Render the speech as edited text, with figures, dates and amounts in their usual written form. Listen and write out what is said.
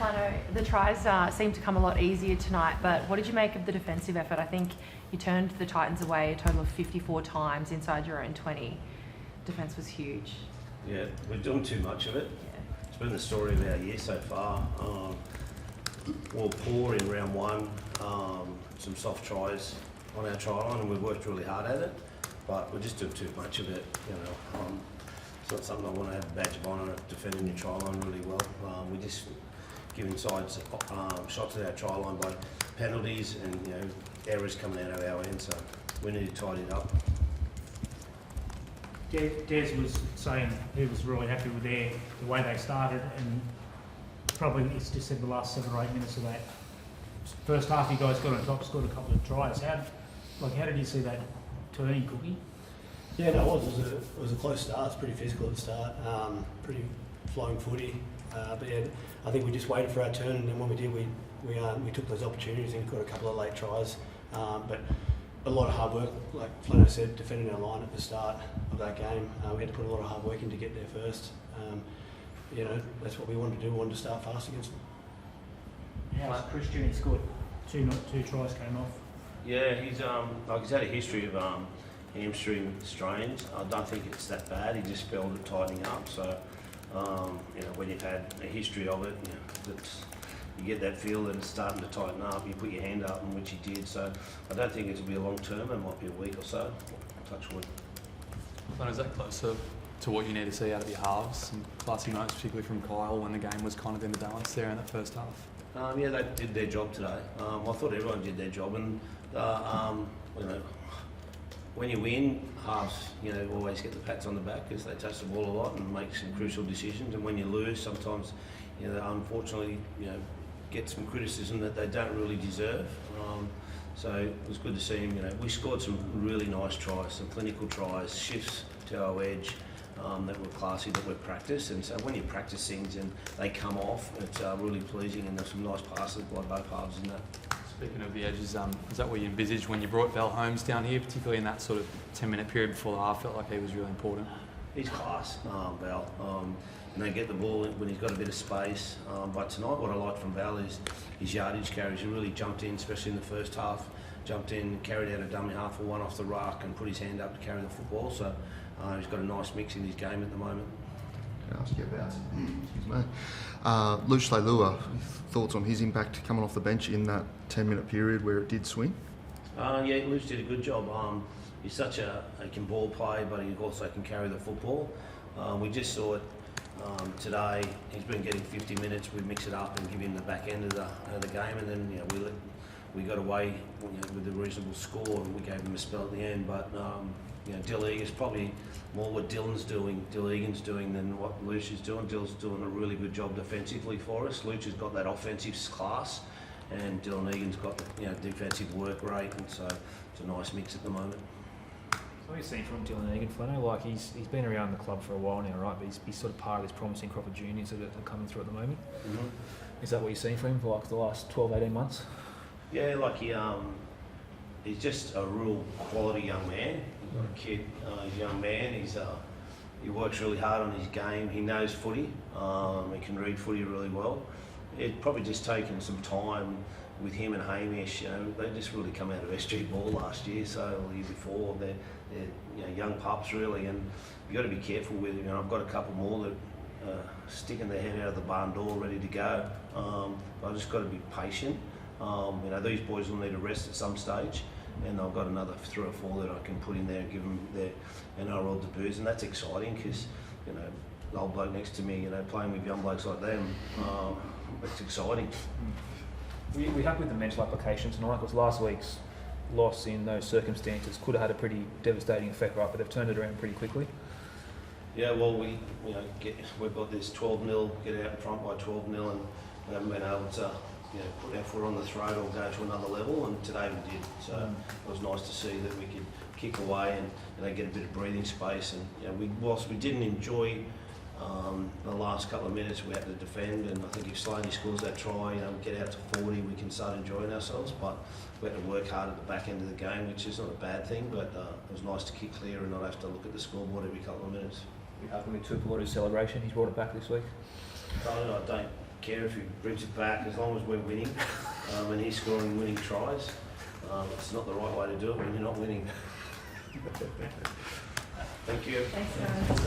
Flanno, the tries seemed to come a lot easier tonight, but what did you make of the defensive effort? I think you turned the Titans away a total of 54 times inside your own 20. Defence was huge. Yeah, we're doing too much of it. Yeah. It's been the story of our year so far. We're poor in round one, some soft tries on our try line, and we've worked really hard at it, but we're just doing too much of it. It's not something I want to have a badge of honour at defending your try line really well. We just giving sides shots at our try line by penalties and errors coming out of our end, so we need to tidy it up. Des was saying he was really happy with the way they started, and probably it's just said the last 7 or 8 minutes of that first half you guys got on top, scored a couple of tries. How did you see that turning, Cookie? Yeah, no, it was a close start. It's pretty physical at the start, pretty flowing footy. But yeah, I think we just waited for our turn, and then when we did, we took those opportunities and got a couple of late tries. But a lot of hard work, like Flanno said, defending our line at the start of that game. We had to put a lot of hard work in to get there first. That's what we wanted to do. We wanted to start fast against them. How's Christian? He scored two tries, came off. Yeah, he's had a history of hamstring strains. I don't think it's that bad. He just felt it tightening up. So, when you've had a history of it, you get that feel that it's starting to tighten up. You put your hand up, and which he did. So, I don't think it'll be a long term. It might be a week or so. Touch wood. And is that closer to what you need to see out of your halves? Some classy moments, particularly from Kyle, when the game was kind of in the balance there in that first half. Yeah, they did their job today. I thought everyone did their job, and when you win, halves always get the pats on the back because they touch the ball a lot and make some crucial decisions. And when you lose, sometimes they unfortunately get some criticism that they don't really deserve. So it was good to see him. We scored some really nice tries, some clinical tries, shifts to our edge. That were classy, that were practiced, and so when you practice things and they come off, it's really pleasing, and there's some nice passes by both halves in that. Speaking of the edges, is that what you envisaged when you brought Val Holmes down here, particularly in that sort of 10-minute period before the half? Felt like he was really important. He's class, Val. And they get the ball when he's got a bit of space. But tonight, what I liked from Val is his yardage carries. He really jumped in, especially in the first half. Jumped in, carried out a dummy half or one off the ruck, and put his hand up to carry the football. So. He's got a nice mix in his game at the moment. Can I ask you about, excuse me, Luce Leilua, thoughts on his impact coming off the bench in that 10-minute period where it did swing? Yeah, Luce did a good job. He's he can ball play, but he also can carry the football. We just saw it today. He's been getting 50 minutes. We mix it up and give him the back end of the game, and then we got away with a reasonable score, and we gave him a spell at the end. But Dill Egan's probably more what Dylan's doing, Dill Egan's doing than what Luce is doing. Dill's doing a really good job defensively for us. Luce has got that offensive class, and Dylan Egan's got the defensive work rate, and so it's a nice mix at the moment. So what you've seen from Dylan Egan, Flanno, like he's been around the club for a while now, right? But he's sort of part of this promising crop of juniors that are coming through at the moment. Mm-hmm. Is that what you've seen from him for like the last 12, 18 months? Yeah, like he's just a real quality young man. He's not a kid. He's a young man. He works really hard on his game. He knows footy. He can read footy really well. It's probably just taken some time with him and Hamish. They just really come out of SG ball last year, so the year before. They're young pups really, and you got to be careful with him. I've got a couple more that sticking their head out of the barn door ready to go. I've just got to be patient. These boys will need a rest at some stage, and I've got another 3 or 4 that I can put in there and give them their NRL debuts, and that's exciting because the old bloke next to me, playing with young blokes like them, it's exciting. Were you happy with the mental application tonight? Because last week's loss in those circumstances could have had a pretty devastating effect, right? But they've turned it around pretty quickly. Yeah, well, we've got this 12-0, get out in front by 12-0, and we haven't been able to put our foot on the throat or go to another level, and today we did. So it was nice to see that we could kick away and get a bit of breathing space. And whilst we didn't enjoy the last couple of minutes, we had to defend. And I think if Slaney scores that try, we get out to 40, we can start enjoying ourselves. But we had to work hard at the back end of the game, which is not a bad thing. But it was nice to kick clear and not have to look at the scoreboard every couple of minutes. You happy with Tupulotu's celebration? He's brought it back this week. I don't care if he brings it back as long as we're winning and he's scoring winning tries. It's not the right way to do it when you're not winning. Thank you. Thanks, guys.